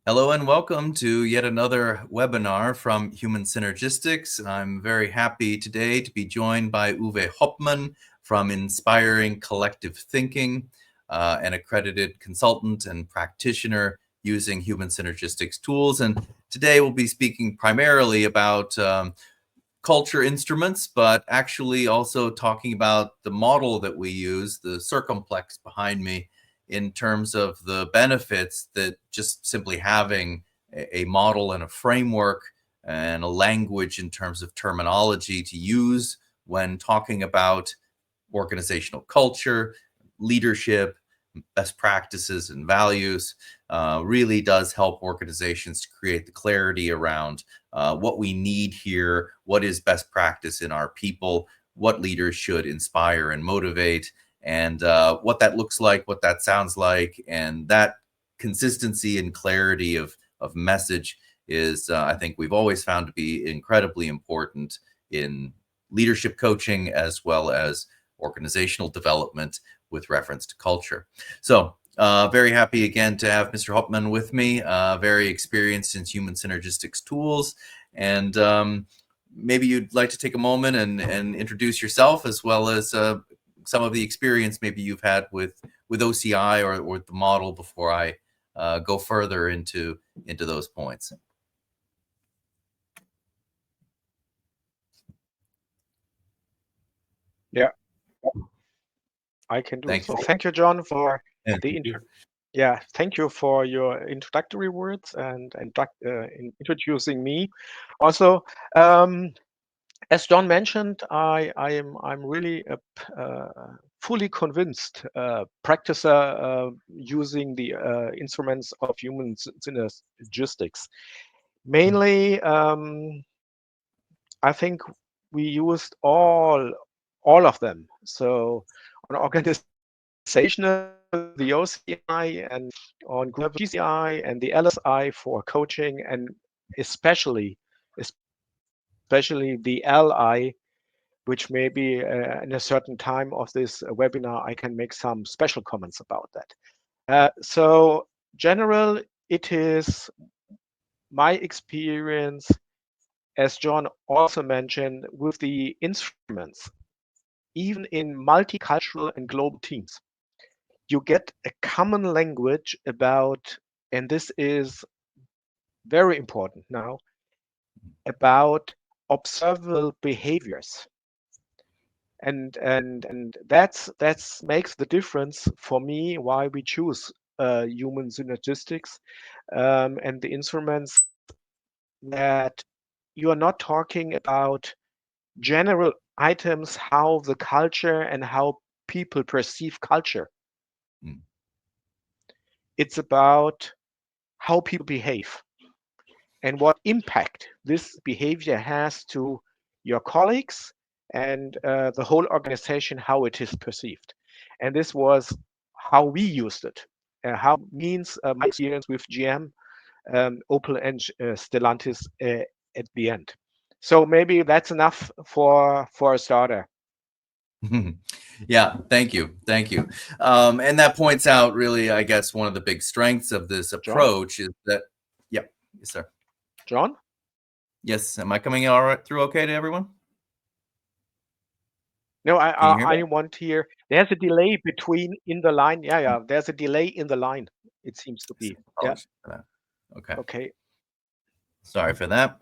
Hello and welcome to yet another webinar from Human Synergistics. I'm very happy today to be joined by Uwe Hoppmann from Inspiring Collective Thinking, an accredited consultant and practitioner using Human Synergistics tools. And today we'll be speaking primarily about culture instruments, but actually also talking about the model that we use, the Circumplex behind me, in terms of the benefits that just simply having a model and a framework and a language in terms of terminology to use when talking about organizational culture, leadership, best practices and values really does help organizations to create the clarity around what we need here, what is best practice in our people, what leaders should inspire and motivate, and what that looks like, what that sounds like. And that consistency and clarity of message is, I think we've always found to be incredibly important in leadership coaching as well as organizational development with reference to culture. So very happy again to have Mr. Hoppmann with me, very experienced in Human Synergistics tools. And maybe you'd like to take a moment and introduce yourself, as well as some of the experience maybe you've had with OCI or the model, before I go further into those points. Yeah, I can do it. So thank you, John, for thank you for your introductory words and introducing me. Also, as John mentioned, I'm really fully convinced practicer using the instruments of human synergistics. Mainly, I think we used all of them. So on organizational, the OCI, and on GCI and the LSI for coaching, and especially the LI, which maybe in a certain time of this webinar, I can make some special comments about that. So general, it is my experience, as John also mentioned, with the instruments, even in multicultural and global teams, you get a common language about, and this is very important now, about observable behaviors. And that's makes the difference for me why we choose human synergistics and the instruments, that you are not talking about general items, how the culture and how people perceive culture. It's about how people behave and what impact this behavior has to your colleagues and the whole organization, how it is perceived. And this was how we used it. How means my experience with GM, Opel, and Stellantis at the end. So maybe that's enough for a starter. Yeah, thank you. And that points out really, I guess, one of the big strengths of this approach is that, yes, sir. John? Yes, am I coming all right through okay to everyone? No, I want to hear. There's a delay in the line. Yeah. There's a delay in the line. It seems to be. Yeah. Okay. Sorry for that.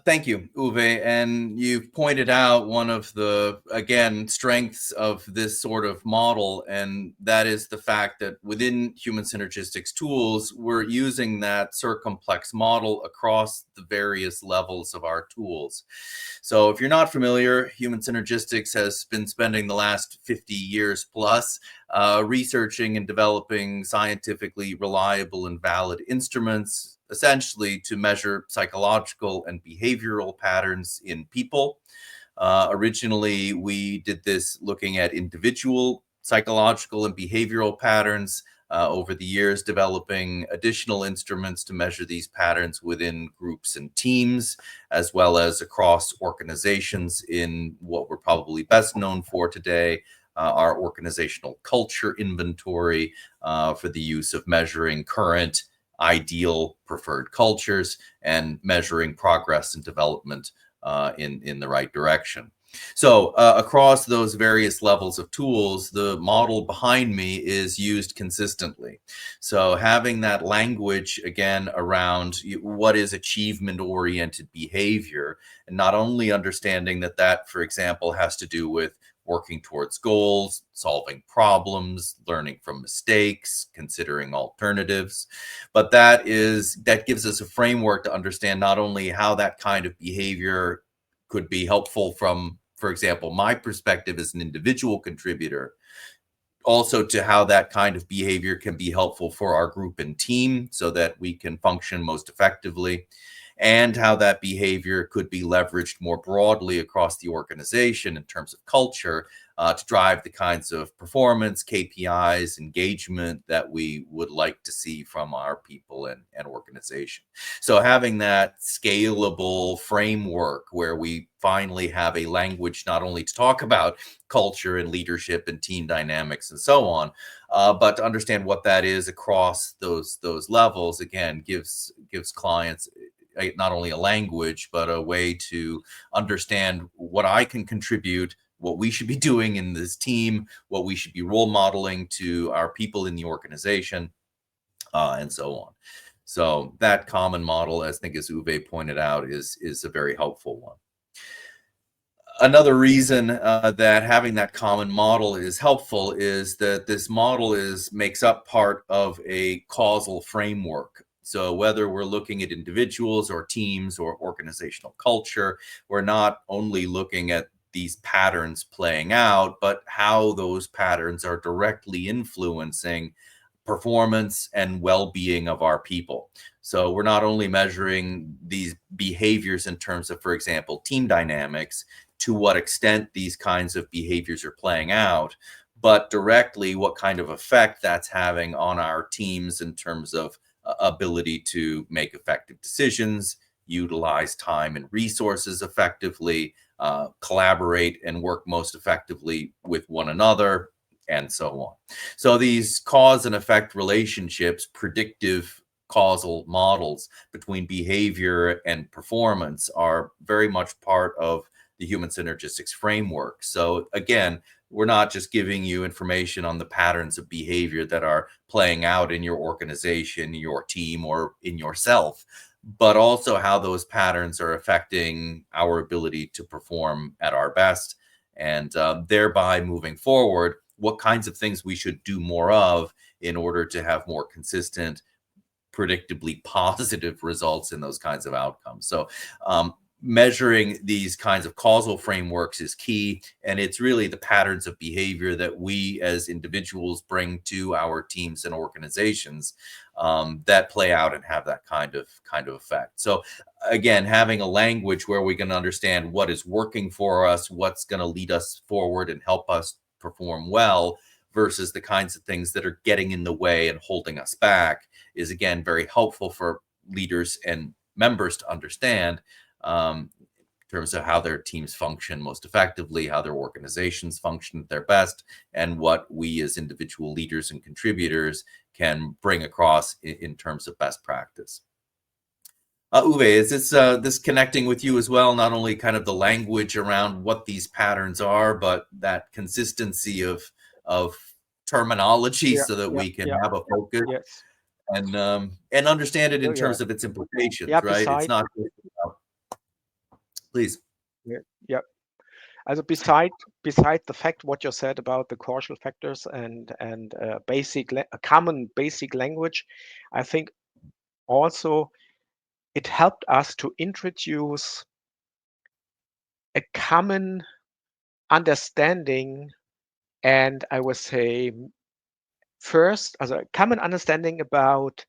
Thank you, Uwe. And you've pointed out one of the, again, strengths of this sort of model, and that is the fact that within Human Synergistics tools, we're using that Circumplex model across the various levels of our tools. So if you're not familiar, Human Synergistics has been spending the last 50 years plus researching and developing scientifically reliable and valid instruments, essentially to measure psychological and behavioral patterns in people. Originally, we did this looking at individual psychological and behavioral patterns. Over the years, developing additional instruments to measure these patterns within groups and teams, as well as across organizations in what we're probably best known for today, our organizational culture inventory, for the use of measuring current ideal preferred cultures and measuring progress and development in the right direction. So across those various levels of tools, the model behind me is used consistently. So having that language, again, around what is achievement-oriented behavior, and not only understanding that that, for example, has to do with working towards goals, solving problems, learning from mistakes, considering alternatives, but that gives us a framework to understand not only how that kind of behavior could be helpful from, for example, my perspective as an individual contributor, also to how that kind of behavior can be helpful for our group and team so that we can function most effectively, and how that behavior could be leveraged more broadly across the organization in terms of culture to drive the kinds of performance, KPIs, engagement that we would like to see from our people and organization. So having that scalable framework where we finally have a language not only to talk about culture and leadership and team dynamics and so on, but to understand what that is across those levels, again, gives clients not only a language, but a way to understand what I can contribute, what we should be doing in this team, what we should be role modeling to our people in the organization, and so on. So that common model, I think, as Uwe pointed out, is a very helpful one. Another reason that having that common model is helpful is that this model makes up part of a causal framework. So whether we're looking at individuals or teams or organizational culture, we're not only looking at these patterns playing out, but how those patterns are directly influencing performance and well-being of our people. So we're not only measuring these behaviors in terms of, for example, team dynamics, to what extent these kinds of behaviors are playing out, but directly what kind of effect that's having on our teams in terms of ability to make effective decisions, utilize time and resources effectively, collaborate and work most effectively with one another, and so on. So these cause and effect relationships, predictive causal models between behavior and performance, are very much part of the human synergistics framework. So again, we're not just giving you information on the patterns of behavior that are playing out in your organization, your team, or in yourself, but also how those patterns are affecting our ability to perform at our best, and thereby moving forward, what kinds of things we should do more of in order to have more consistent, predictably positive results in those kinds of outcomes. So measuring these kinds of causal frameworks is key, and it's really the patterns of behavior that we as individuals bring to our teams and organizations that play out and have that kind of effect. So again, having a language where we can understand what is working for us, what's going to lead us forward and help us perform well, versus the kinds of things that are getting in the way and holding us back, is again very helpful for leaders and members to understand in terms of how their teams function most effectively, how their organizations function at their best, and what we as individual leaders and contributors can bring across in terms of best practice. Uwe, is this connecting with you as well? Not only kind of the language around what these patterns are, but that consistency of terminology, so that we can have a focus Yes. and understand it in terms of its implications, right? It's not just about, please. Yeah. Also beside the fact what you said about the causal factors and a common basic language, I think also it helped us to introduce a common understanding, and I would say first as a common understanding about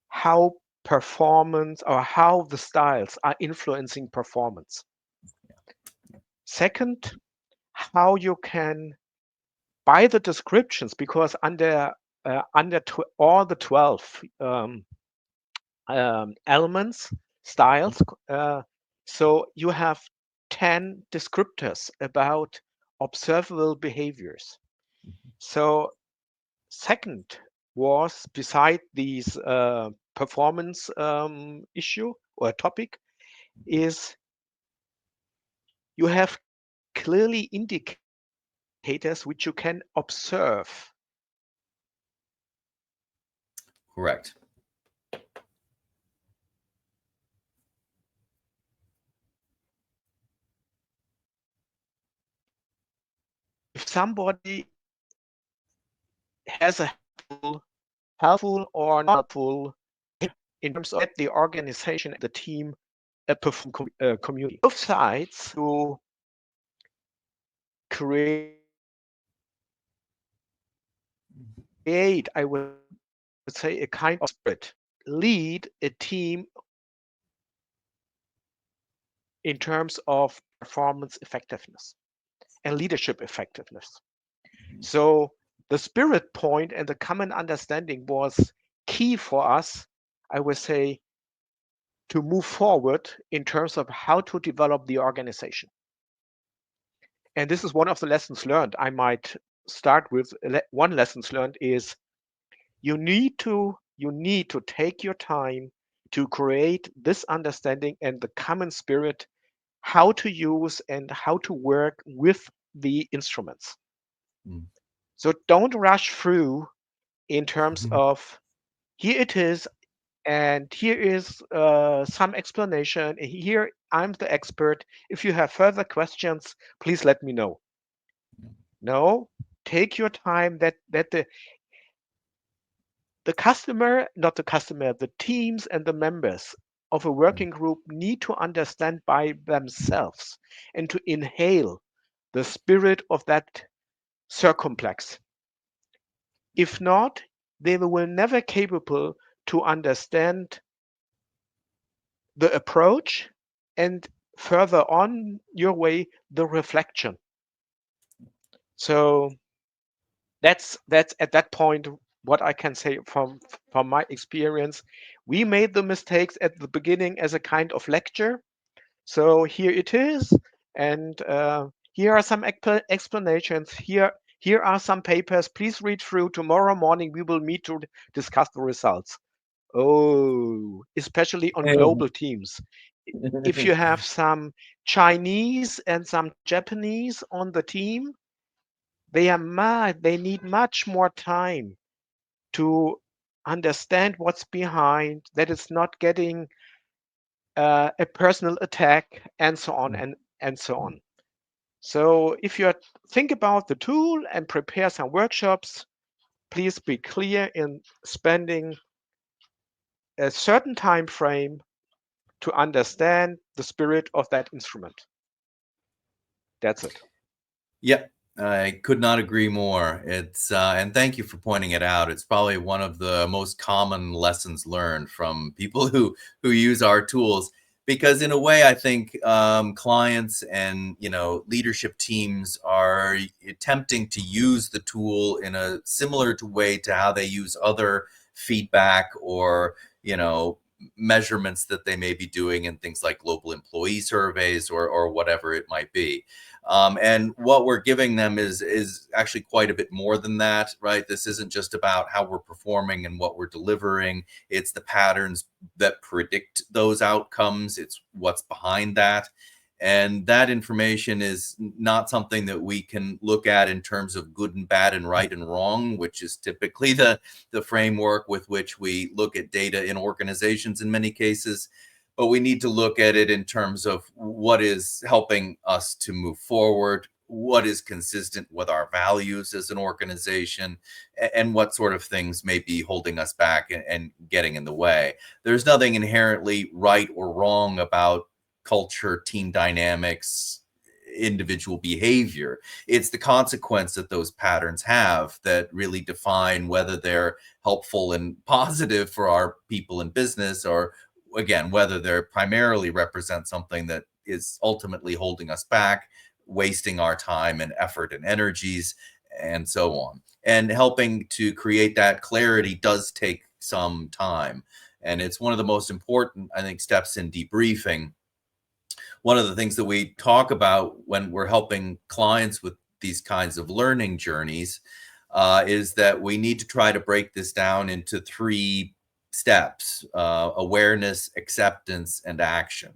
how performance or how the styles are influencing performance. Second, how you can, by the descriptions, because under all the 12 elements, styles, so you have 10 descriptors about observable behaviors. So second, was, beside these performance issue or topic, is you have clearly indicators which you can observe. Correct. If somebody has a helpful or not helpful in terms of the organization and the team perform community. Both sides to create, I would say, a kind of spirit, lead a team in terms of performance effectiveness and leadership effectiveness. So the spirit point and the common understanding was key for us, I would say, to move forward in terms of how to develop the organization. And this is one of the lessons learned. I might start with one lessons learned is you need to take your time to create this understanding and the common spirit, how to use and how to work with the instruments. Mm. So don't rush through in terms of here it is, and here is some explanation. Here I'm the expert. If you have further questions, please let me know. No, take your time. That the customer, not the customer, the teams and the members of a working group need to understand by themselves and to inhale the spirit of that circumplex. If not, they will never capable to understand the approach and further on your way, the reflection. So that's at that point what I can say from my experience. We made the mistakes at the beginning as a kind of lecture. So here it is, and here are some explanations. Here are some papers. Please read through. Tomorrow morning we will meet to discuss the results. Oh, especially on global teams. If you have some Chinese and some Japanese on the team, they need much more time to understand what's behind, that it's not getting a personal attack, and so on and so on. So if you think about the tool and prepare some workshops, please be clear in spending a certain time frame to understand the spirit of that instrument. That's it. Yeah, I could not agree more. It's and thank you for pointing it out. It's probably one of the most common lessons learned from people who use our tools. Because in a way, I think clients and leadership teams are attempting to use the tool in a similar way to how they use other feedback or measurements that they may be doing in things like global employee surveys or whatever it might be. And what we're giving them is actually quite a bit more than that, right? This isn't just about how we're performing and what we're delivering. It's the patterns that predict those outcomes. It's what's behind that. And that information is not something that we can look at in terms of good and bad and right and wrong, which is typically the framework with which we look at data in organizations in many cases. But we need to look at it in terms of what is helping us to move forward, what is consistent with our values as an organization, and what sort of things may be holding us back and getting in the way. There's nothing inherently right or wrong about culture, team dynamics, individual behavior. It's the consequence that those patterns have that really define whether they're helpful and positive for our people in business, or again, whether they primarily represent something that is ultimately holding us back, wasting our time and effort and energies, and so on. And helping to create that clarity does take some time. And it's one of the most important, I think, steps in debriefing. One of the things that we talk about when we're helping clients with these kinds of learning journeys is that we need to try to break this down into 3 steps: awareness, acceptance, and action.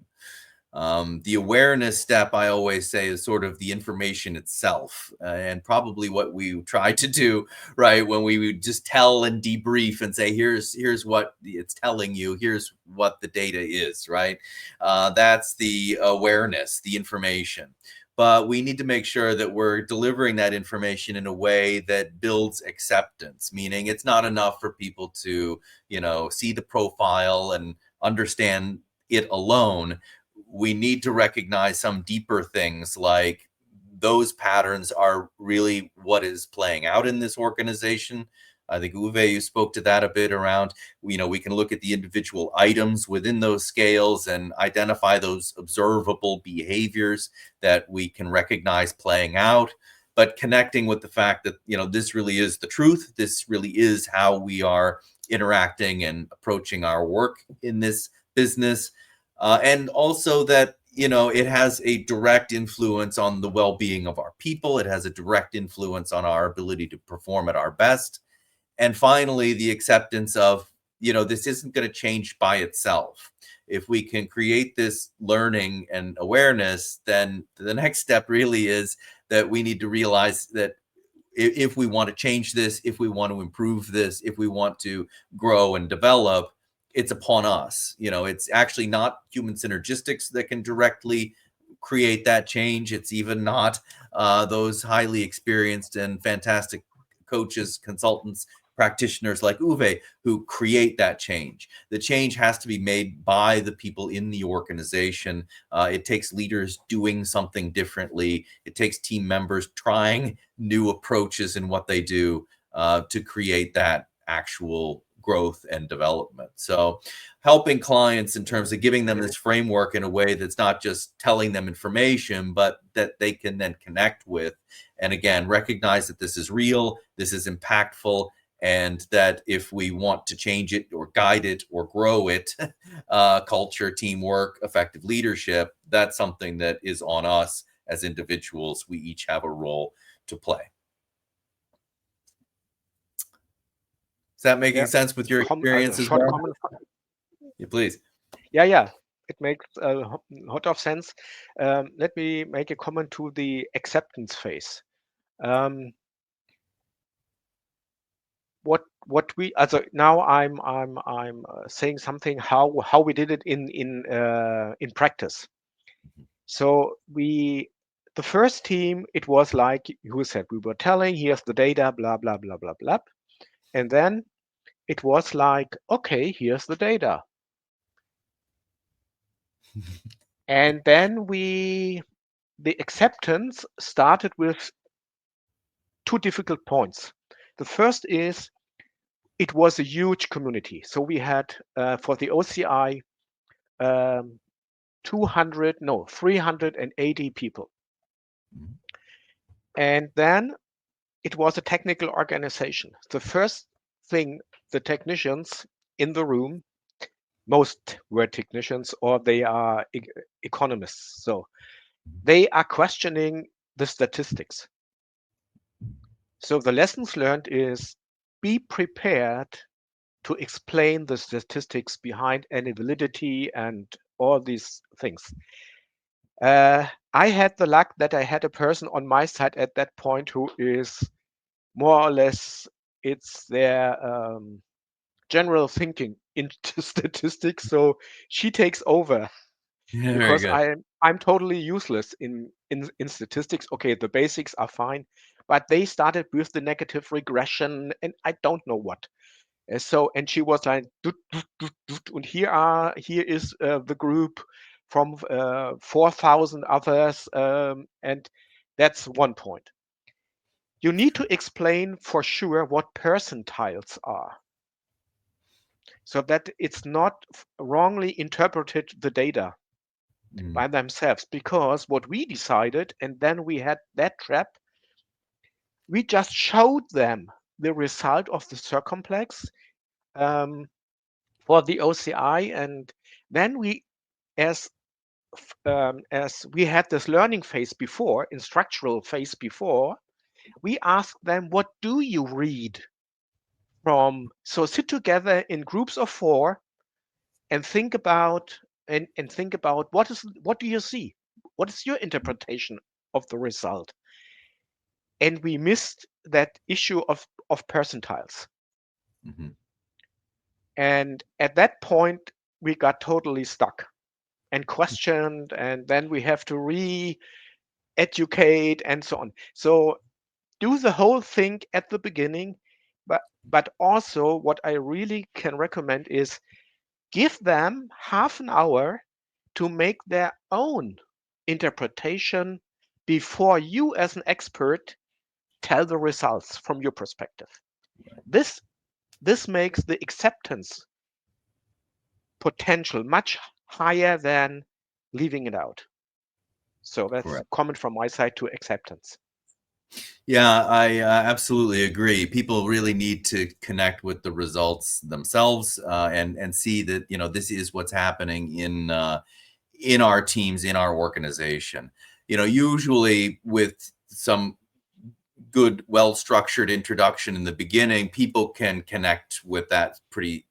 The awareness step, I always say, is sort of the information itself, and probably what we try to do, right, when we would just tell and debrief and say, here's what it's telling you, here's what the data is, right? That's the awareness, the information. But we need to make sure that we're delivering that information in a way that builds acceptance, meaning it's not enough for people to, see the profile and understand it alone. We need to recognize some deeper things, like those patterns are really what is playing out in this organization. I think, Uwe, you spoke to that a bit around, we can look at the individual items within those scales and identify those observable behaviors that we can recognize playing out, but connecting with the fact that, this really is the truth. This really is how we are interacting and approaching our work in this business. And also that, it has a direct influence on the well-being of our people. It has a direct influence on our ability to perform at our best. And finally, the acceptance of, this isn't going to change by itself. If we can create this learning and awareness, then the next step really is that we need to realize that if we want to change this, if we want to improve this, if we want to grow and develop, it's upon us. It's actually not human synergistics that can directly create that change. It's even not those highly experienced and fantastic coaches, consultants, practitioners like Uwe who create that change. The change has to be made by the people in the organization. It takes leaders doing something differently. It takes team members trying new approaches in what they do to create that actual growth and development. So helping clients in terms of giving them this framework in a way that's not just telling them information, but that they can then connect with. And again, recognize that this is real, this is impactful, and that if we want to change it or guide it or grow it, culture, teamwork, effective leadership, that's something that is on us as individuals. We each have a role to play. Is that making sense with your experience as well? Yeah, please. Yeah. It makes a lot of sense. Let me make a comment to the acceptance phase. What we now I'm saying something how we did it in practice. So the first team, it was like you said, we were telling, here's the data, blah blah blah blah blah, and then it was like, okay, here's the data. And then the acceptance started with 2 difficult points. The first is, it was a huge community. So we had for the OCI 380 people. And then it was a technical organization. The first thing, the technicians in the room, most were technicians or they are economists. So they are questioning the statistics. So the lessons learned is, be prepared to explain the statistics behind any validity and all these things. I had the luck that I had a person on my side at that point who is more or less, it's their general thinking into statistics. So she takes over. Yeah, because I'm totally useless in statistics. Okay, the basics are fine, but they started with the negative regression and I don't know what. And she was like, and here is the group from 4,000 others, and that's one point. You need to explain for sure what percentiles are, so that it's not wrongly interpreted the data by themselves. Because what we decided, and then we had that trap, we just showed them the result of the Circumplex for the OCI, and then as we had this learning phase before, instructional phase before, We ask them, what do you read from? So sit together in groups of 4 and think about what do you see? What is your interpretation of the result? And we missed that issue of percentiles. Mm-hmm. And at that point, we got totally stuck and questioned, and then we have to re-educate and so on. So do the whole thing at the beginning, but also what I really can recommend is give them half an hour to make their own interpretation before you as an expert tell the results from your perspective. This makes the acceptance potential much higher than leaving it out. So that's Correct. comment from my side to acceptance. Yeah, I absolutely agree. People really need to connect with the results themselves, and see that, you know, this is what's happening in our teams, in our organization. You know, usually with some good, well-structured introduction in the beginning, people can connect with that pretty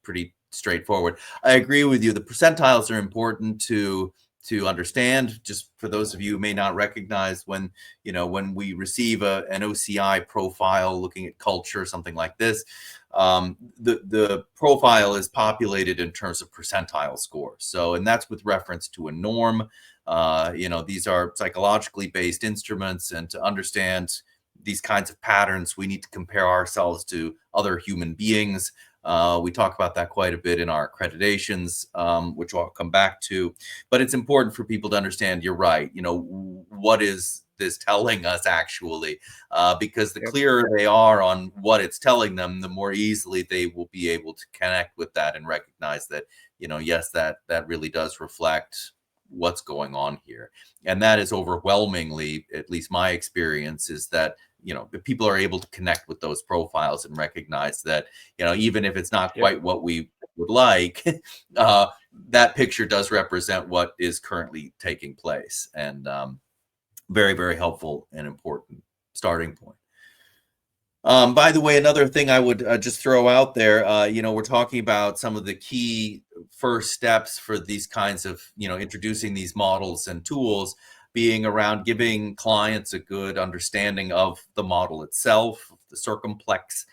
straightforward. I agree with you. The percentiles are important to understand. Just for those of you who may not recognize, when, you know, when we receive an OCI profile looking at culture, something like this, the profile is populated in terms of percentile scores. So, and that's with reference to a norm. You know, these are psychologically based instruments, and to understand these kinds of patterns, we need to compare ourselves to other human beings. We talk about that quite a bit in our accreditations, which I'll come back to. But it's important for people to understand, you're right, you know, what is this telling us actually? Because the Yep. clearer they are on what it's telling them, the more easily they will be able to connect with that and recognize that, you know, yes, that really does reflect what's going on here. And that is overwhelmingly, at least my experience, is that, you know, people are able to connect with those profiles and recognize that, you know, even if it's not Yep. quite what we would like, that picture does represent what is currently taking place. And very, very helpful and important starting point. By the way, another thing I would just throw out there, you know, we're talking about some of the key first steps for these kinds of, you know, introducing these models and tools, being around giving clients a good understanding of the model itself, the Circumplex,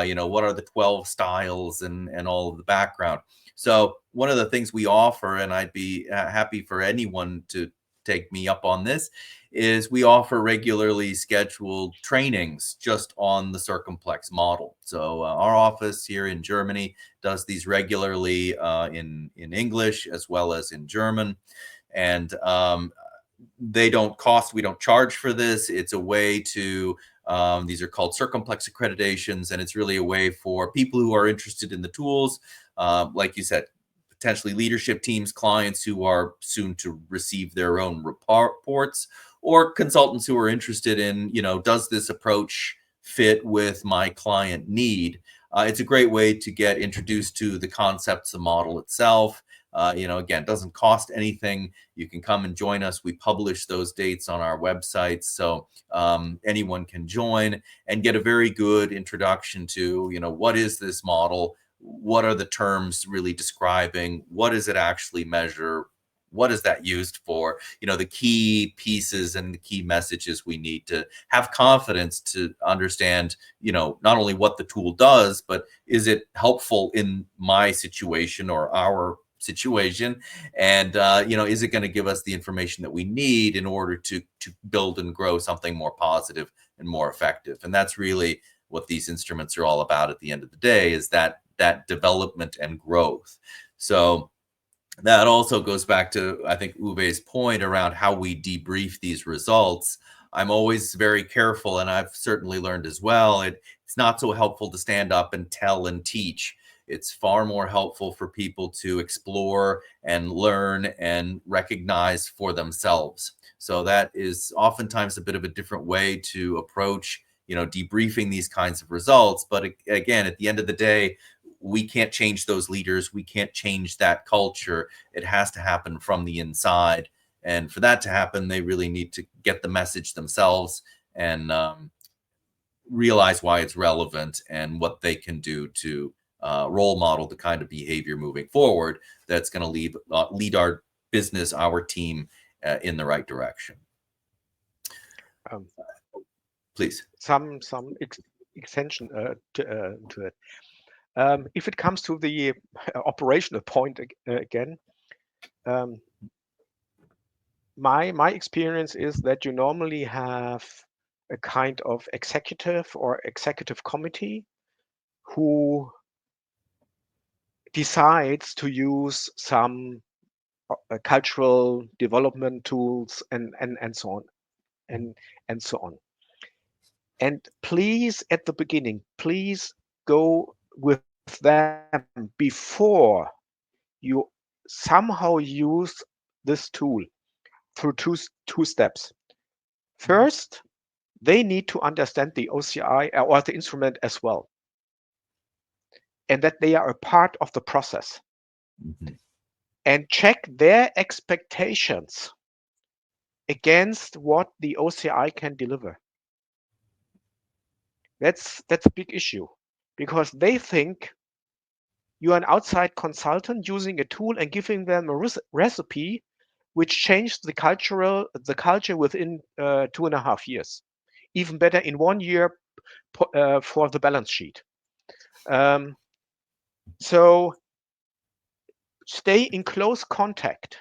you know, what are the 12 styles and all of the background. So one of the things we offer, and I'd be happy for anyone to take me up on this, is we offer regularly scheduled trainings just on the Circumplex model. So our office here in Germany does these regularly in English as well as in German. And they don't cost, we don't charge for this. It's a way to, these are called Circumplex accreditations, and it's really a way for people who are interested in the tools, like you said, potentially leadership teams, clients who are soon to receive their own reports, or consultants who are interested in, you know, does this approach fit with my client need? It's a great way to get introduced to the concepts, the model itself. You know, again, it doesn't cost anything. You can come and join us. We publish those dates on our website, so anyone can join and get a very good introduction to, you know, what is this model? What are the terms really describing? What does it actually measure? What is that used for? You know, the key pieces and the key messages we need to have confidence to understand, you know, not only what the tool does, but is it helpful in my situation or our situation? And, you know, is it going to give us the information that we need in order to build and grow something more positive and more effective? And that's really what these instruments are all about at the end of the day, is that development and growth. So that also goes back to, I think, Uwe's point around how we debrief these results. I'm always very careful, and I've certainly learned as well, it's not so helpful to stand up and tell and teach. It's far more helpful for people to explore and learn and recognize for themselves. So that is oftentimes a bit of a different way to approach, you know, debriefing these kinds of results. But again, at the end of the day, we can't change those leaders. We can't change that culture. It has to happen from the inside. And for that to happen, they really need to get the message themselves and realize why it's relevant and what they can do to role model the kind of behavior moving forward that's going to lead our business, our team in the right direction. Um, Please. some extension to it. If it comes to the operational point again, my experience is that you normally have a kind of executive or executive committee who decides to use some cultural development tools and so on and so on. And please, at the beginning, please go with them before you somehow use this tool through two steps. First, they need to understand the OCI or the instrument as well, and that they are a part of the process. Mm-hmm. And check their expectations against what the OCI can deliver. That's a big issue, because they think you are an outside consultant using a tool and giving them a recipe which changed the culture within 2.5 years. Even better, in 1 year for the balance sheet. So stay in close contact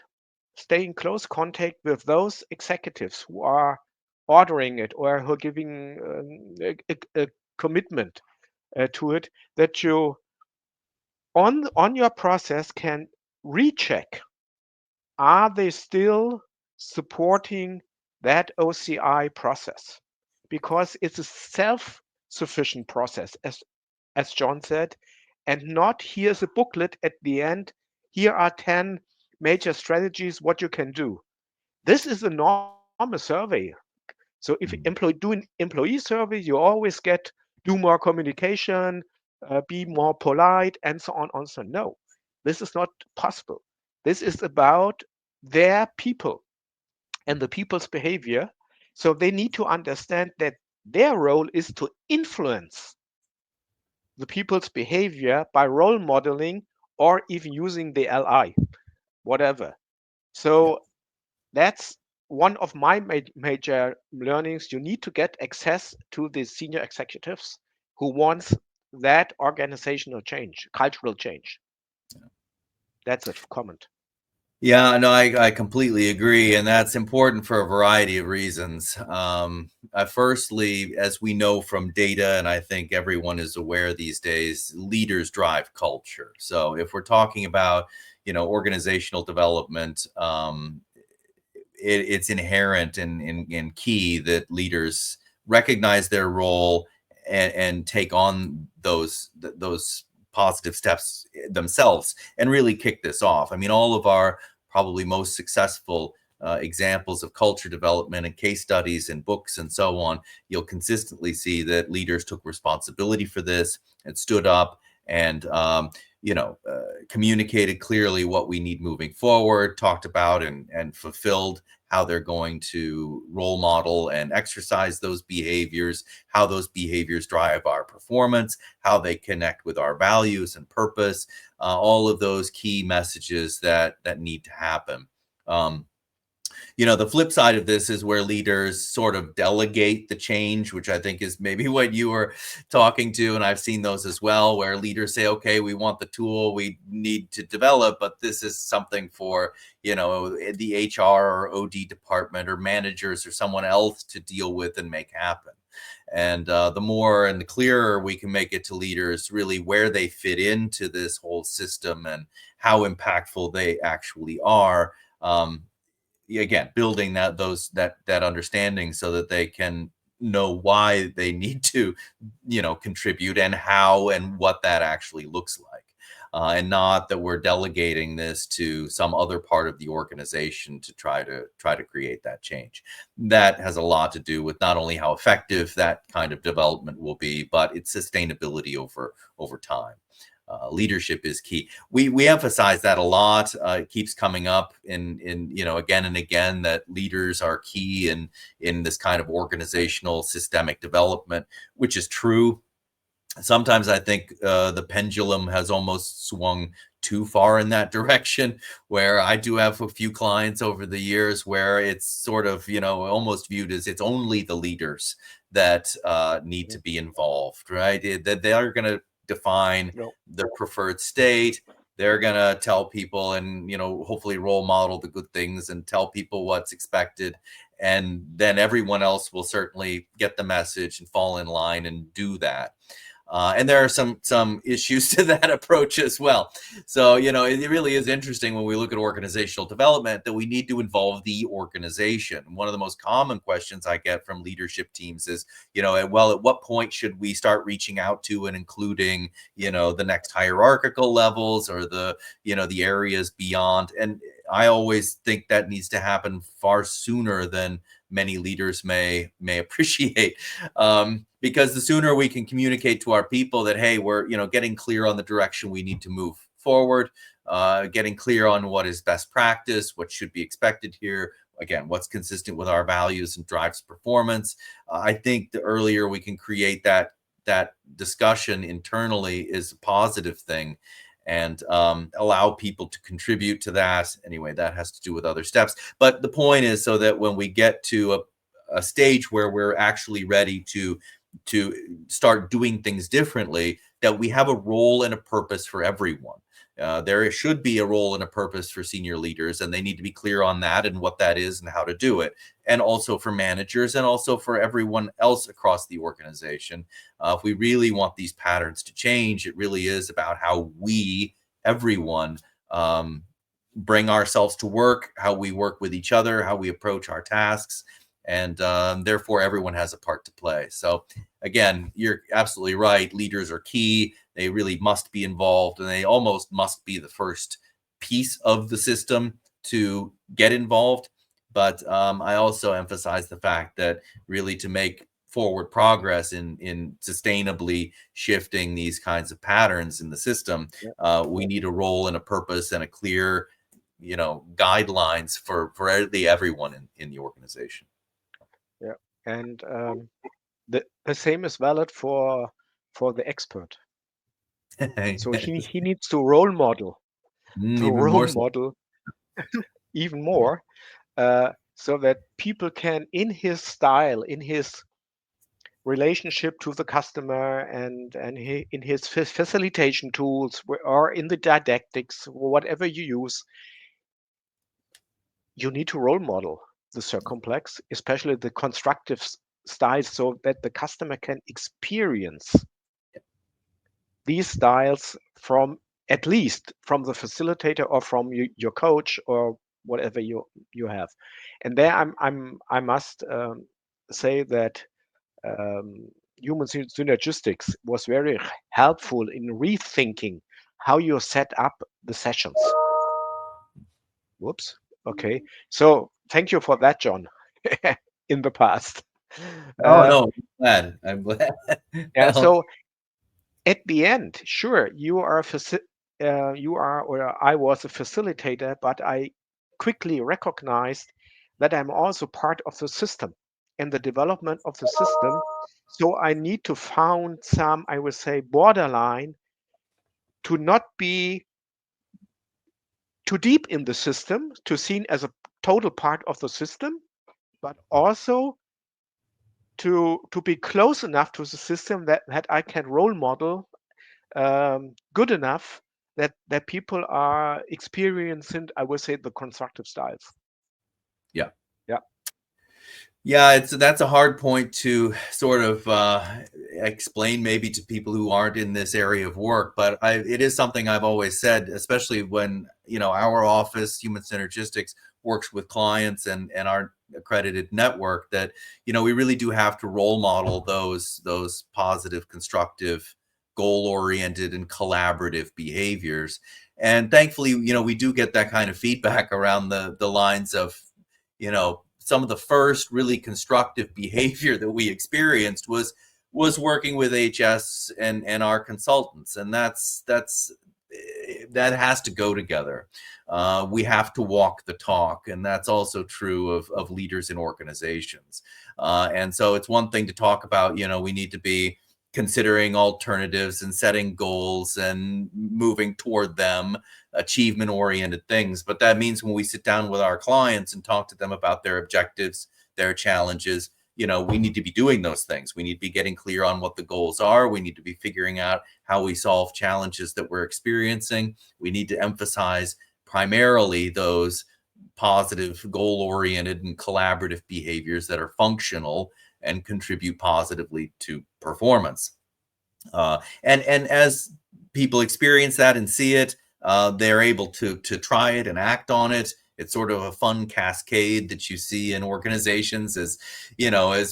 with those executives who are ordering it or who are giving a commitment to it, that you on your process can recheck, are they still supporting that OCI process? Because it's a self-sufficient process, as John said, and not here's a booklet at the end, here are 10 major strategies what you can do. This is a normal survey. So if you do an employee survey, you always get do more communication, be more polite, and so on and so on. No, this is not possible. This is about their people and the people's behavior. So they need to understand that their role is to influence the people's behavior by role modeling or even using the LI, whatever. So that's one of my major learnings. You need to get access to the senior executives who wants that organizational change, cultural change. That's a comment. Yeah, no, I completely agree. And that's important for a variety of reasons. Firstly, as we know from data, and I think everyone is aware these days, leaders drive culture. So if we're talking about, organizational development, it's inherent and key that leaders recognize their role and take on those positive steps themselves and really kick this off. I mean, all of our probably most successful examples of culture development and case studies and books and so on, you'll consistently see that leaders took responsibility for this and stood up and communicated clearly what we need moving forward, talked about and fulfilled how they're going to role model and exercise those behaviors, how those behaviors drive our performance, how they connect with our values and purpose, all of those key messages that need to happen. The flip side of this is where leaders sort of delegate the change, which I think is maybe what you were talking to. And I've seen those as well, where leaders say, okay, we want the tool we need to develop, but this is something for, the HR or OD department or managers or someone else to deal with and make happen. And the more and the clearer we can make it to leaders really where they fit into this whole system and how impactful they actually are, again, building that understanding so that they can know why they need to, contribute and how and what that actually looks like. And not that we're delegating this to some other part of the organization to try to create that change. That has a lot to do with not only how effective that kind of development will be, but its sustainability over time. leadership is key. We emphasize that a lot. It keeps coming up in again and again, that leaders are key in this kind of organizational systemic development, which is true. Sometimes I think the pendulum has almost swung too far in that direction, where I do have a few clients over the years where it's sort of, almost viewed as it's only the leaders that need to be involved, right? That they are going to define their preferred state. They're going to tell people and, hopefully role model the good things and tell people what's expected. And then everyone else will certainly get the message and fall in line and do that. And there are some issues to that approach as well. So, it really is interesting when we look at organizational development that we need to involve the organization. One of the most common questions I get from leadership teams is, at what point should we start reaching out to and including, the next hierarchical levels or the areas beyond? And I always think that needs to happen far sooner than many leaders may appreciate, because the sooner we can communicate to our people that, hey, we're getting clear on the direction we need to move forward, getting clear on what is best practice, what should be expected here, again, what's consistent with our values and drives performance. I think the earlier we can create that discussion internally is a positive thing, and allow people to contribute to that. Anyway, that has to do with other steps. But the point is so that when we get to a stage where we're actually ready to start doing things differently, that we have a role and a purpose for everyone. There should be a role and a purpose for senior leaders, and they need to be clear on that and what that is and how to do it. And also for managers and also for everyone else across the organization. If we really want these patterns to change, it really is about how we, everyone, bring ourselves to work, how we work with each other, how we approach our tasks. And therefore, everyone has a part to play. So again, you're absolutely right. Leaders are key. They really must be involved, and they almost must be the first piece of the system to get involved. But I also emphasize the fact that really to make forward progress in sustainably shifting these kinds of patterns in the system, we need a role and a purpose and a clear, guidelines for everyone in the organization. Yeah, and the same is valid for the expert. So he needs to role model, even more so. even more, so that people can, in his style, in his relationship to the customer, and in his facilitation tools, or in the didactics, whatever you use, you need to role model the Circumplex, especially the constructive styles, so that the customer can experience these styles from, at least from the facilitator or from your coach or whatever you have. And there I must say that human synergistics was very helpful in rethinking how you set up the sessions. Whoops. Okay. So thank you for that, John, in the past. Oh, no, I'm glad. Yeah. So at the end, sure, you are or I was a facilitator, but I quickly recognized that I'm also part of the system and the development of the system. So I need to find some, I would say, borderline to not be too deep in the system, to seen as a total part of the system, but also to be close enough to the system that I can role model good enough that people are experiencing, I would say, the constructive styles. Yeah, that's a hard point to sort of explain maybe to people who aren't in this area of work, but it is something I've always said, especially when our office, Human Synergistics, works with clients and our accredited network, that we really do have to role model those positive, constructive, goal-oriented, and collaborative behaviors. And thankfully, we do get that kind of feedback around the lines of, some of the first really constructive behavior that we experienced was was working with HS and our consultants, and that has to go together. We have to walk the talk, and that's also true of leaders in organizations. And so it's one thing to talk about, we need to be considering alternatives and setting goals and moving toward them, achievement-oriented things. But that means when we sit down with our clients and talk to them about their objectives, their challenges, we need to be doing those things. We need to be getting clear on what the goals are. We need to be figuring out how we solve challenges that we're experiencing. We need to emphasize primarily those positive, goal-oriented, and collaborative behaviors that are functional and contribute positively to performance. And as people experience that and see it, they're able to try it and act on it. It's sort of a fun cascade that you see in organizations as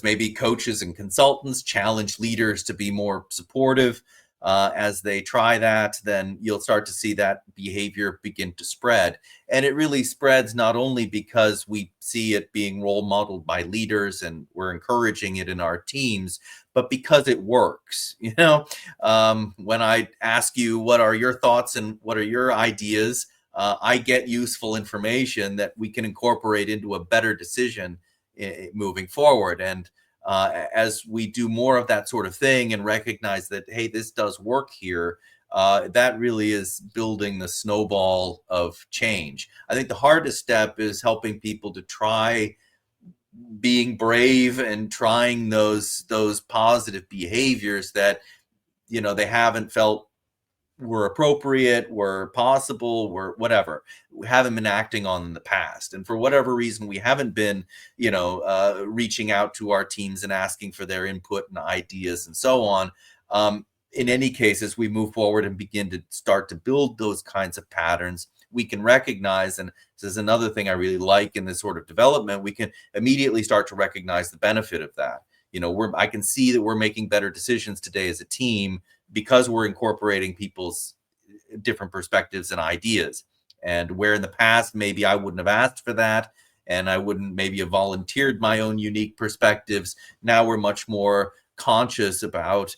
maybe coaches and consultants challenge leaders to be more supportive. As they try that, then you'll start to see that behavior begin to spread. And it really spreads not only because we see it being role modeled by leaders and we're encouraging it in our teams, but because it works. When I ask you, what are your thoughts and what are your ideas? I get useful information that we can incorporate into a better decision moving forward. And as we do more of that sort of thing and recognize that, hey, this does work here, that really is building the snowball of change. I think the hardest step is helping people to try being brave and trying those positive behaviors that they haven't felt were appropriate, were possible, were whatever. We haven't been acting on in the past. And for whatever reason, we haven't been, reaching out to our teams and asking for their input and ideas and so on. In any case, as we move forward and begin to start to build those kinds of patterns, we can recognize, and this is another thing I really like in this sort of development, we can immediately start to recognize the benefit of that. I can see that we're making better decisions today as a team because we're incorporating people's different perspectives and ideas. And where in the past, maybe I wouldn't have asked for that, and I wouldn't maybe have volunteered my own unique perspectives, now we're much more conscious about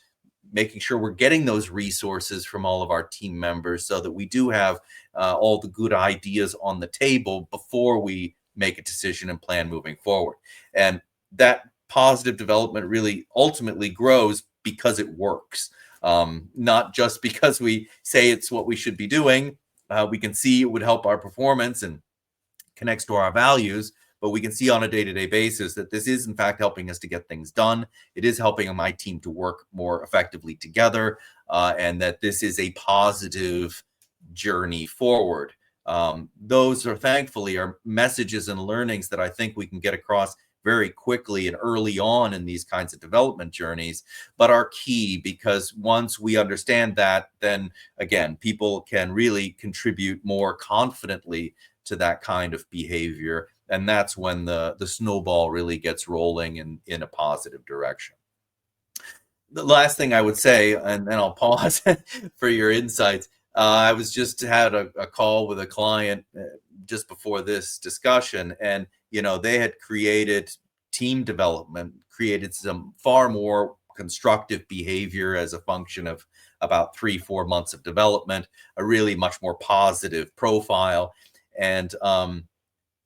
making sure we're getting those resources from all of our team members so that we do have all the good ideas on the table before we make a decision and plan moving forward. And that positive development really ultimately grows because it works. Not just because we say it's what we should be doing. We can see it would help our performance and connects to our values, but we can see on a day-to-day basis that this is in fact helping us to get things done. It is helping my team to work more effectively together, and that this is a positive journey forward. Those are thankfully are messages and learnings that I think we can get across very quickly and early on in these kinds of development journeys, but are key, because once we understand that, then again, people can really contribute more confidently to that kind of behavior. And that's when the snowball really gets rolling in a positive direction. The last thing I would say, and then I'll pause for your insights. I was just had a call with a client just before this discussion, and they had created team development, created some far more constructive behavior as a function of about 3-4 months of development, a really much more positive profile. And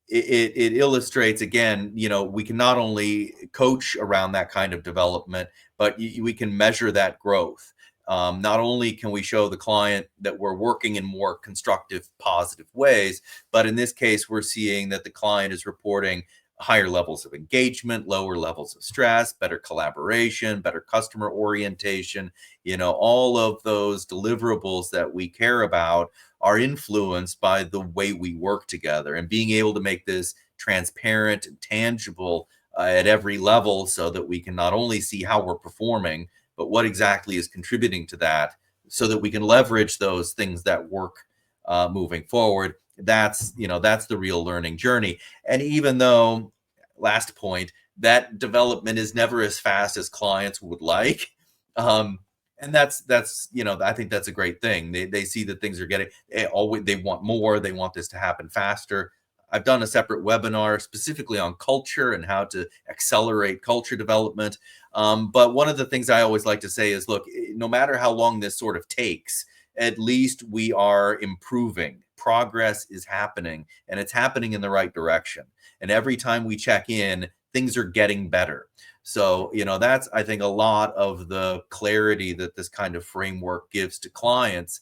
it illustrates, again, we can not only coach around that kind of development, but we can measure that growth. Not only can we show the client that we're working in more constructive, positive ways, but in this case, we're seeing that the client is reporting higher levels of engagement, lower levels of stress, better collaboration, better customer orientation. All of those deliverables that we care about are influenced by the way we work together, and being able to make this transparent and tangible at every level so that we can not only see how we're performing, but what exactly is contributing to that, so that we can leverage those things that work moving forward. That's the real learning journey. And even though, last point, that development is never as fast as clients would like, and that's I think that's a great thing. They see that things are getting, they want more, they want this to happen faster. I've done a separate webinar specifically on culture and how to accelerate culture development. But one of the things I always like to say is, look, no matter how long this sort of takes, at least we are improving. Progress is happening, and it's happening in the right direction. And every time we check in, things are getting better. So, that's, I think, a lot of the clarity that this kind of framework gives to clients,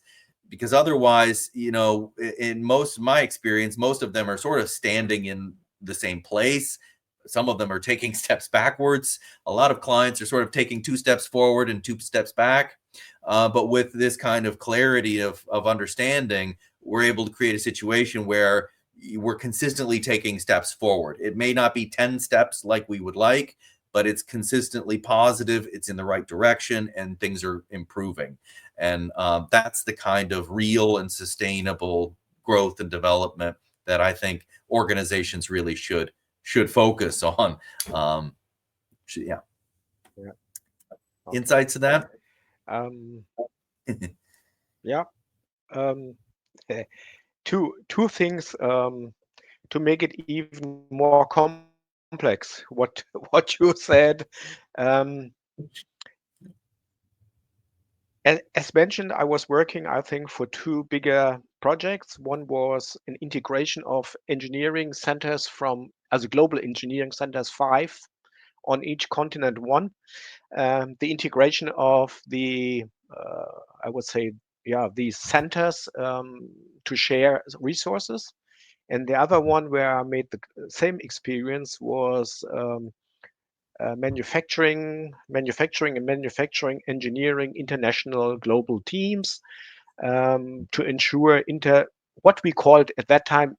because otherwise, in most of my experience, most of them are sort of standing in the same place. Some of them are taking steps backwards. A lot of clients are sort of taking 2 steps forward and 2 steps back. But with this kind of clarity of understanding, we're able to create a situation where we're consistently taking steps forward. It may not be 10 steps like we would like, but it's consistently positive, it's in the right direction, and things are improving. And that's the kind of real and sustainable growth and development that I think organizations really should focus on. Yeah. Okay. Insights to that? Yeah. Two things to make it even more complex. What you said. As mentioned, I was working, I think, for 2 bigger projects. One was an integration of engineering centers as a global engineering centers, 5 on each continent, one. The integration of I would say, these centers to share resources. And the other one where I made the same experience was manufacturing and manufacturing engineering international global teams to ensure what we called at that time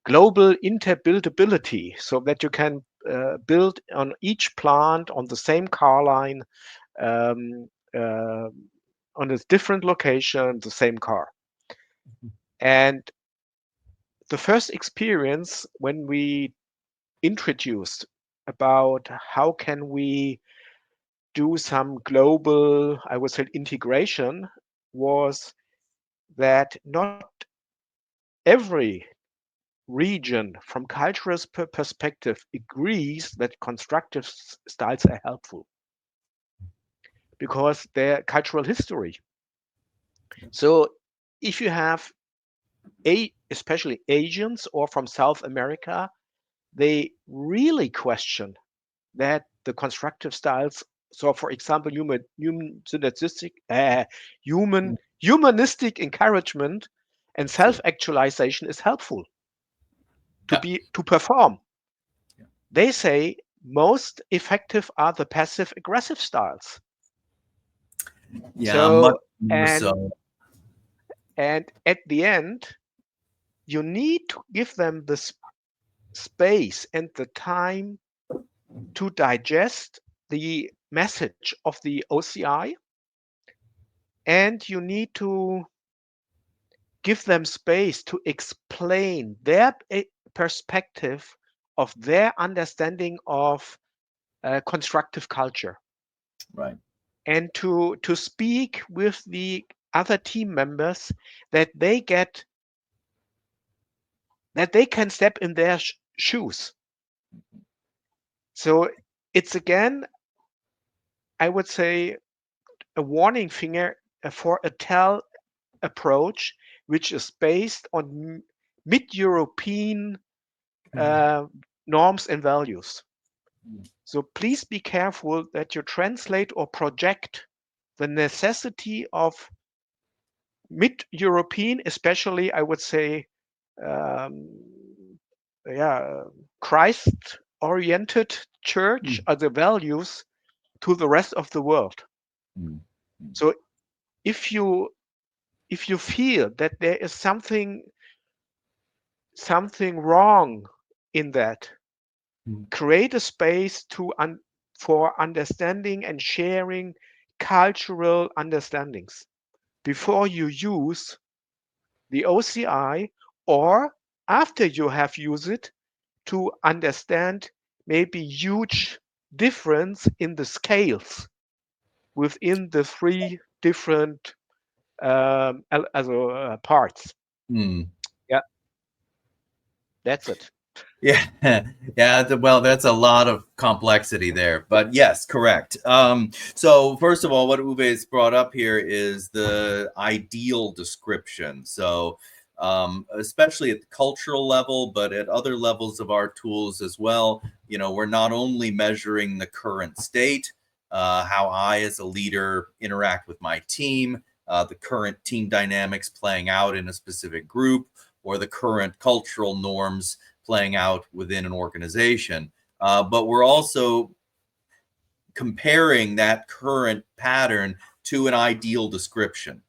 global interbuildability, so that you can build on each plant on the same car line um, uh, on a different location, the same car. And the first experience when we introduced about how can we do some global, I would say, integration, was that not every region from cultural perspective agrees that constructive styles are helpful because their cultural history. So if you have especially Asians or from South America, they really question that the constructive styles. So, for example, humanistic encouragement and self-actualization is helpful to perform. They say most effective are the passive aggressive styles. Yeah, So much more and so. and at the end, you need to give them the space and the time to digest the message of the OCI, and you need to give them space to explain their perspective of their understanding of constructive culture, Right. and to speak with the other team members that they can step in their shoes. So it's again, I would say, a warning finger for a tell approach, which is based on mid-European norms and values. So please be careful that you translate or project the necessity of mid-European, especially, I would say, Christ-oriented church are the values to the rest of the world. So if you feel that there is something wrong in that, create a space for understanding and sharing cultural understandings before you use the OCI, or after you have used it, to understand maybe huge difference in the scales within the 3 different parts. Mm. Yeah. That's it. Yeah, yeah. Well, that's a lot of complexity there, but yes, correct. So first of all, what Uwe's brought up here is the ideal description. So especially at the cultural level, but at other levels of our tools as well, we're not only measuring the current state, how I as a leader interact with my team, the current team dynamics playing out in a specific group, or the current cultural norms playing out within an organization. But we're also comparing that current pattern to an ideal description.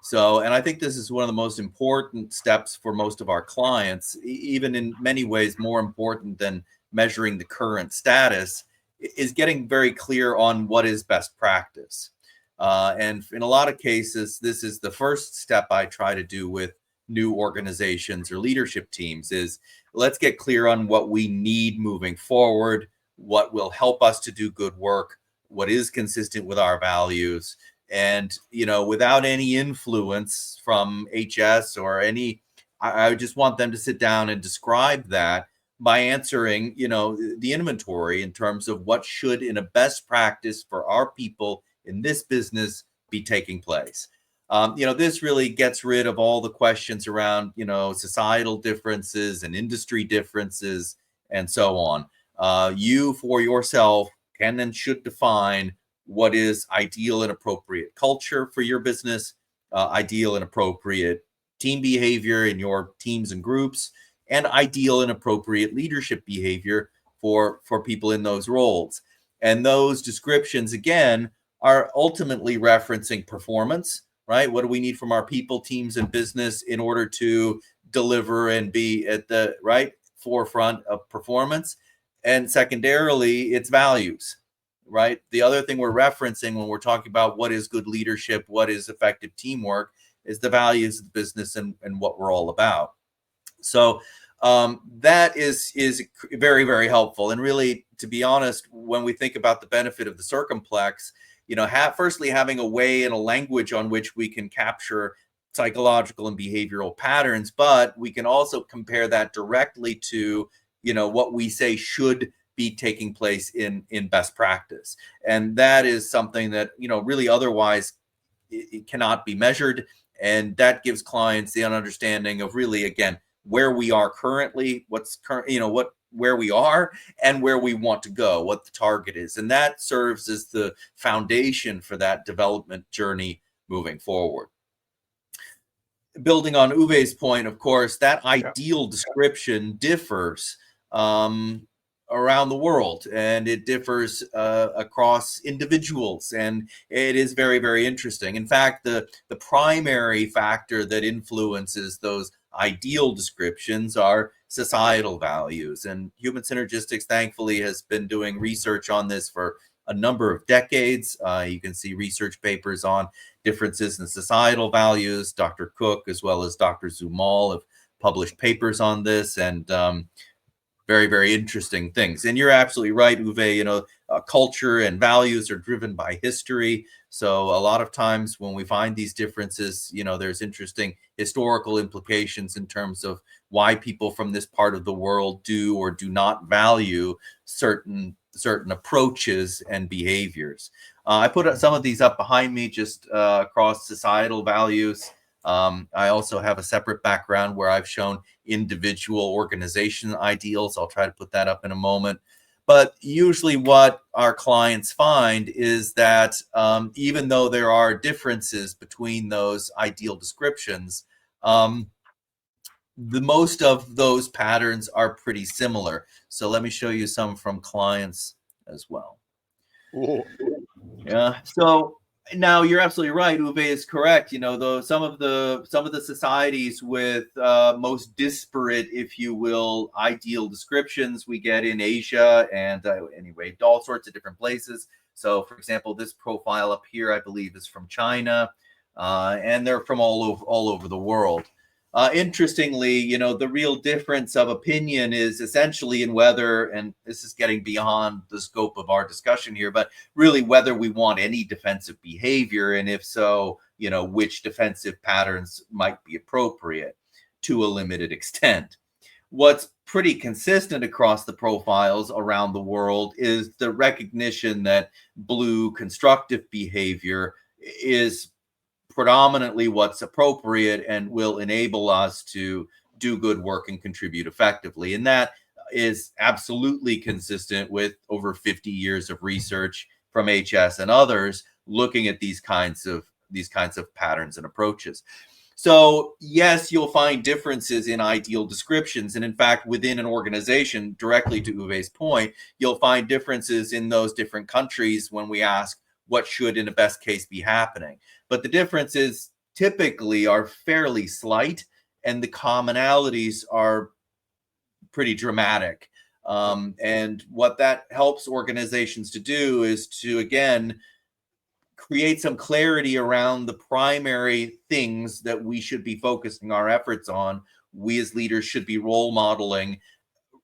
So, and I think this is one of the most important steps for most of our clients, even in many ways more important than measuring the current status, is getting very clear on what is best practice. And in a lot of cases, this is the first step I try to do with new organizations or leadership teams is let's get clear on what we need moving forward, what will help us to do good work, what is consistent with our values. And, without any influence from HS or I just want them to sit down and describe that by answering, the inventory in terms of what should in a best practice for our people in this business be taking place. This really gets rid of all the questions around, societal differences and industry differences and so on. You for yourself can and should define what is ideal and appropriate culture for your business, ideal and appropriate team behavior in your teams and groups, and ideal and appropriate leadership behavior for people in those roles. And those descriptions, again, are ultimately referencing performance, right? What do we need from our people, teams, and business in order to deliver and be at the right forefront of performance? And secondarily, it's values, right? The other thing we're referencing when we're talking about what is good leadership, what is effective teamwork, is the values of the business and what we're all about. So that is very, very helpful. And really, to be honest, when we think about the benefit of the Circumplex, firstly, having a way and a language on which we can capture psychological and behavioral patterns, but we can also compare that directly to, what we say should be taking place in best practice. And that is something that, really otherwise it cannot be measured. And that gives clients the understanding of really, again, where we are currently, what's current, where we are and where we want to go, what the target is. And that serves as the foundation for that development journey moving forward. Building on Uwe's point, of course, that ideal description differs around the world, and it differs across individuals, and it is very, very interesting. In fact, the primary factor that influences those ideal descriptions are societal values, and Human Synergistics, thankfully, has been doing research on this for a number of decades. You can see research papers on differences in societal values. Dr. Cook, as well as Dr. Zumal, have published papers on this, and very, very interesting things. And you're absolutely right, Uwe, culture and values are driven by history. So a lot of times when we find these differences, there's interesting historical implications in terms of why people from this part of the world do or do not value certain approaches and behaviors. I put some of these up behind me just across societal values. I also have a separate background where I've shown individual organization ideals. I'll try to put that up in a moment. But usually what our clients find is that even though there are differences between those ideal descriptions, the most of those patterns are pretty similar. So let me show you some from clients as well. Ooh. Yeah. So now you're absolutely right. Uwe is correct. Some of the societies with most disparate, if you will, ideal descriptions we get in Asia and anyway, all sorts of different places. So, for example, this profile up here, I believe, is from China, and they're from all over the world. Interestingly, the real difference of opinion is essentially in whether, and this is getting beyond the scope of our discussion here, but really whether we want any defensive behavior, and if so, which defensive patterns might be appropriate to a limited extent. what's pretty consistent across the profiles around the world is the recognition that blue constructive behavior is predominantly what's appropriate and will enable us to do good work and contribute effectively. And that is absolutely consistent with over 50 years of research from HS and others looking at these kinds of patterns and approaches. So yes, you'll find differences in ideal descriptions. And in fact, within an organization, directly to Uwe's point, you'll find differences in those different countries when we ask what should in a best case be happening. But the differences typically are fairly slight and the commonalities are pretty dramatic. And what that helps organizations to do is to, again, create some clarity around the primary things that we should be focusing our efforts on. We as leaders should be role modeling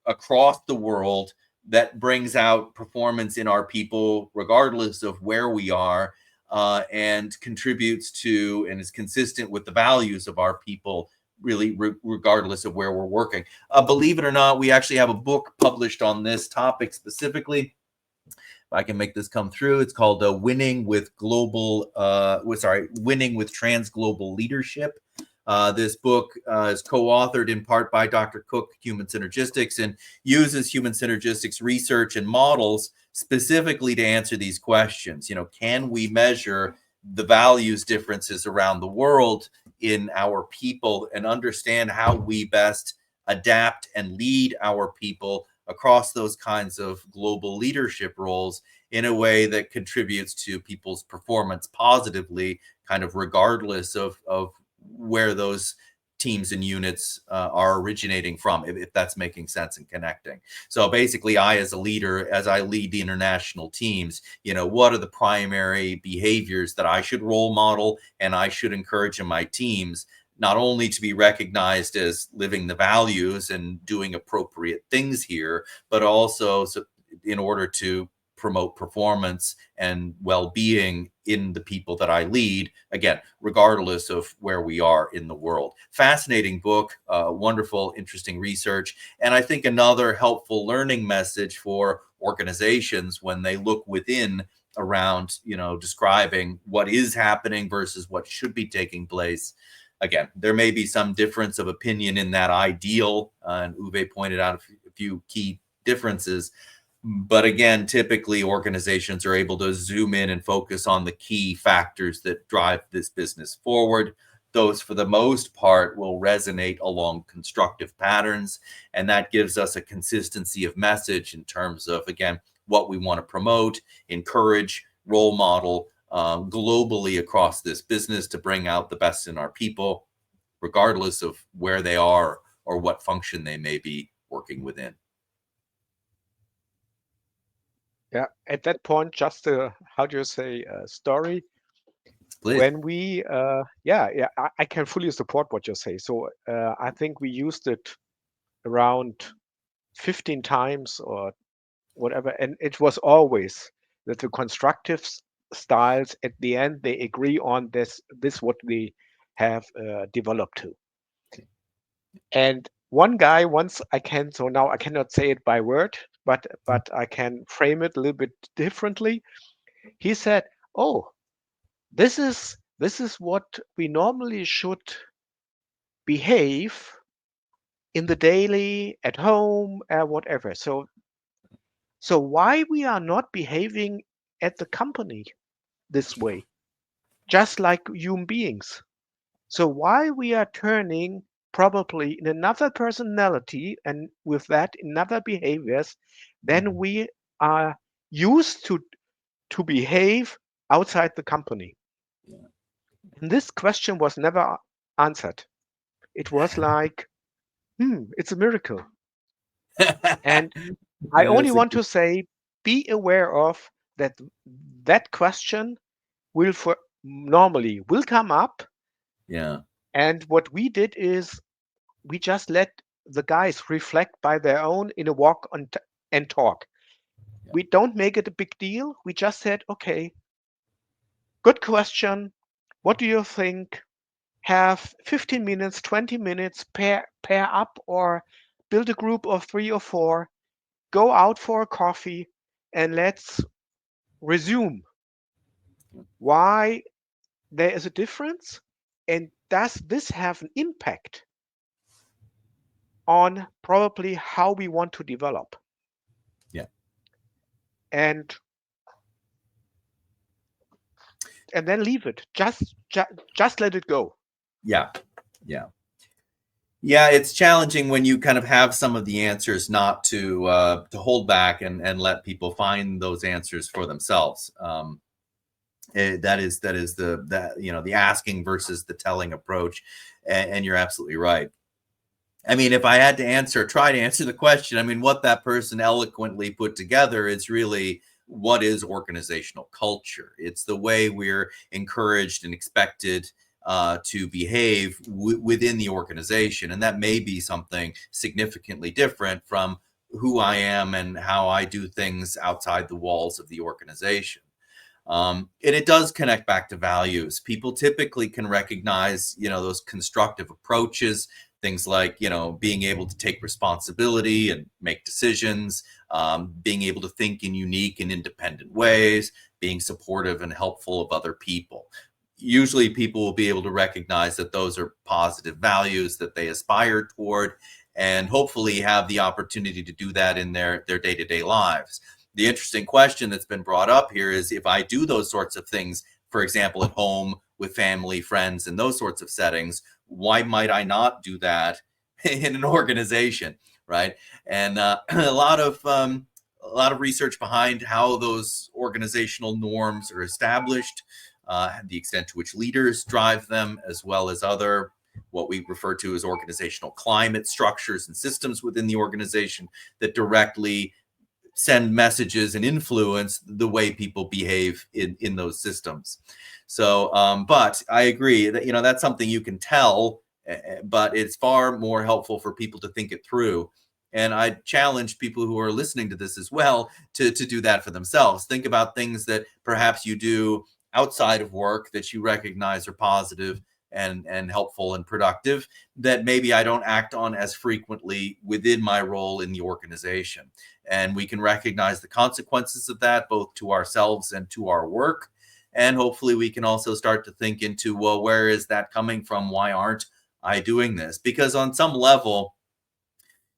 across the world that brings out performance in our people, regardless of where we are, and contributes to and is consistent with the values of our people, really, regardless of where we're working. Believe it or not, we actually have a book published on this topic specifically. If I can make this come through, it's called Winning with Winning with Transglobal Leadership. This book is co-authored in part by Dr. Cook, Human Synergistics, and uses human synergistics research and models specifically to answer these questions. Can we measure the values differences around the world in our people and understand how we best adapt and lead our people across those kinds of global leadership roles in a way that contributes to people's performance positively, kind of regardless of where those teams and units are originating from, if that's making sense and connecting. So basically, I, as a leader, as I lead the international teams, what are the primary behaviors that I should role model and I should encourage in my teams, not only to be recognized as living the values and doing appropriate things here, but also in order to promote performance and well-being in the people that I lead, again, regardless of where we are in the world. Fascinating book, wonderful, interesting research. And I think another helpful learning message for organizations when they look within around, describing what is happening versus what should be taking place. Again, there may be some difference of opinion in that ideal, and Uwe pointed out a few key differences. But again, typically organizations are able to zoom in and focus on the key factors that drive this business forward. Those, for the most part, will resonate along constructive patterns. And that gives us a consistency of message in terms of, again, what we want to promote, encourage, role model, globally across this business to bring out the best in our people, regardless of where they are or what function they may be working within. Yeah, at that point, just a, how do you say, story. Please. When we, I can fully support what you say. So I think we used it around 15 times or whatever, and it was always that the constructive styles at the end they agree on this what we have developed to. And one guy once so now I cannot say it by word, but I can frame it a little bit differently. He said, "Oh, this is what we normally should behave in the daily, at home, whatever. So why we are not behaving at the company this way, just like human beings? So why we are turning probably in another personality and with that in other behaviors than we are used to behave outside the company?" And this question was never answered. It was like, it's a miracle. And I only want to say, be aware of that question normally will come up. Yeah. And what we did is we just let the guys reflect by their own in a walk and talk. Yeah. We don't make it a big deal. We just said, okay, good question. What do you think? Have 15 minutes, 20 minutes, pair up or build a group of 3 or 4, go out for a coffee, and let's resume why there is a difference, and does this have an impact on probably how we want to develop. Yeah. And then leave it. Just let it go. Yeah. Yeah. Yeah, it's challenging when you kind of have some of the answers not to hold back and let people find those answers for themselves. That is the asking versus the telling approach, and you're absolutely right. I mean, if I had to try to answer the question, I mean, what that person eloquently put together is really what is organizational culture. It's the way we're encouraged and expected to behave within the organization. And that may be something significantly different from who I am and how I do things outside the walls of the organization. And it does connect back to values. People typically can recognize, those constructive approaches, things like, being able to take responsibility and make decisions, being able to think in unique and independent ways, being supportive and helpful of other people. Usually people will be able to recognize that those are positive values that they aspire toward, and hopefully have the opportunity to do that in their day-to-day lives. The interesting question that's been brought up here is, if I do those sorts of things, for example, at home with family, friends, and those sorts of settings, why might I not do that in an organization, right? And a lot of research behind how those organizational norms are established, the extent to which leaders drive them, as well as other what we refer to as organizational climate structures and systems within the organization that directly send messages and influence the way people behave in those systems. So, but I agree that, that's something you can tell, but it's far more helpful for people to think it through. And I challenge people who are listening to this as well to do that for themselves. Think about things that perhaps you do outside of work that you recognize are positive and helpful and productive, that maybe I don't act on as frequently within my role in the organization. And we can recognize the consequences of that, both to ourselves and to our work. And hopefully we can also start to think into, well, where is that coming from? Why aren't I doing this? Because on some level,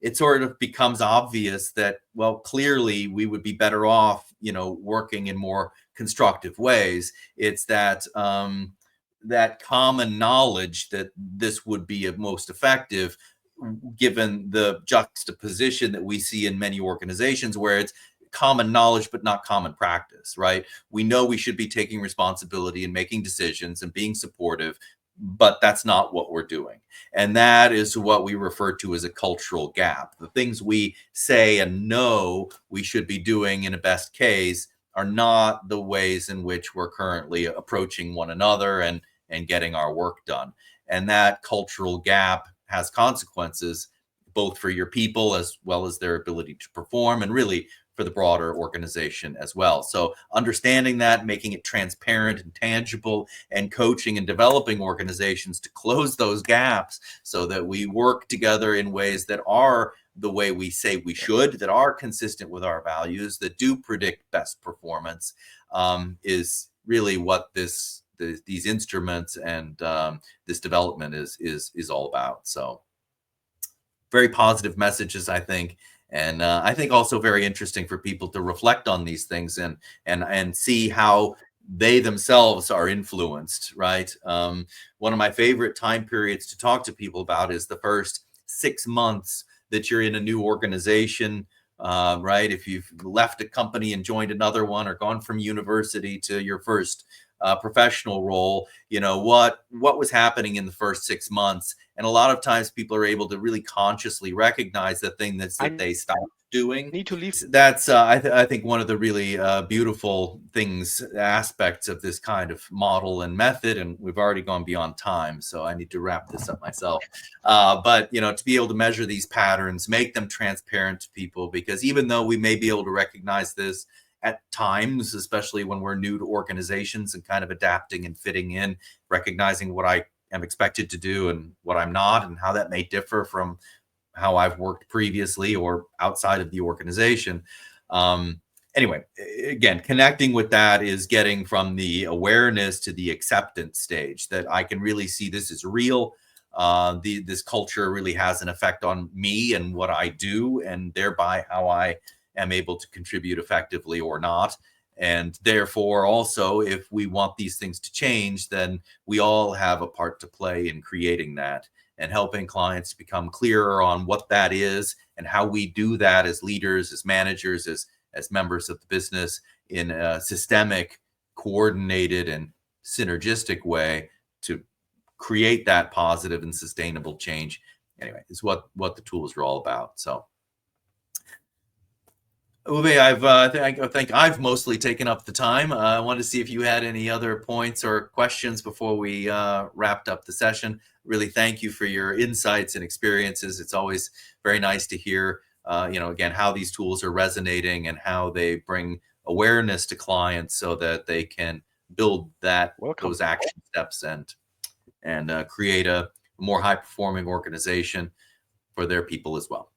it sort of becomes obvious that, well, clearly we would be better off, working in more constructive ways. It's that that common knowledge that this would be most effective, given the juxtaposition that we see in many organizations where it's common knowledge but not common practice, right? We know we should be taking responsibility and making decisions and being supportive, but that's not what we're doing. And that is what we refer to as a cultural gap. The things we say and know we should be doing in a best case are not the ways in which we're currently approaching one another and getting our work done. And that cultural gap has consequences both for your people as well as their ability to perform, and really for the broader organization as well. So understanding that, making it transparent and tangible, and coaching and developing organizations to close those gaps so that we work together in ways that are the way we say we should, that are consistent with our values, that do predict best performance, is really what these instruments and this development is all about. So very positive messages, I think. And I think also very interesting for people to reflect on these things and see how they themselves are influenced, right? One of my favorite time periods to talk to people about is the first 6 months that you're in a new organization, right? If you've left a company and joined another one, or gone from university to your first professional role, what was happening in the first 6 months. And a lot of times people are able to really consciously recognize the thing that they stopped doing. Need to leave. That's I think one of the really beautiful aspects of this kind of model and method. And we've already gone beyond time, so I need to wrap this up myself. But to be able to measure these patterns, make them transparent to people, because even though we may be able to recognize this at times, especially when we're new to organizations and kind of adapting and fitting in, recognizing what I am expected to do and what I'm not, and how that may differ from how I've worked previously or outside of the organization. Anyway, again, connecting with that is getting from the awareness to the acceptance stage, that I can really see this is real. This culture really has an effect on me and what I do, and thereby how I am able to contribute effectively or not. And therefore, also, if we want these things to change, then we all have a part to play in creating that and helping clients become clearer on what that is and how we do that as leaders, as managers, as members of the business in a systemic, coordinated, and synergistic way to create that positive and sustainable change. Anyway, is what the tools are all about. So, Uwe, I think I've mostly taken up the time. I wanted to see if you had any other points or questions before we wrapped up the session. Really, thank you for your insights and experiences. It's always very nice to hear, again, how these tools are resonating and how they bring awareness to clients so that they can build those action steps and create a more high-performing organization for their people as well.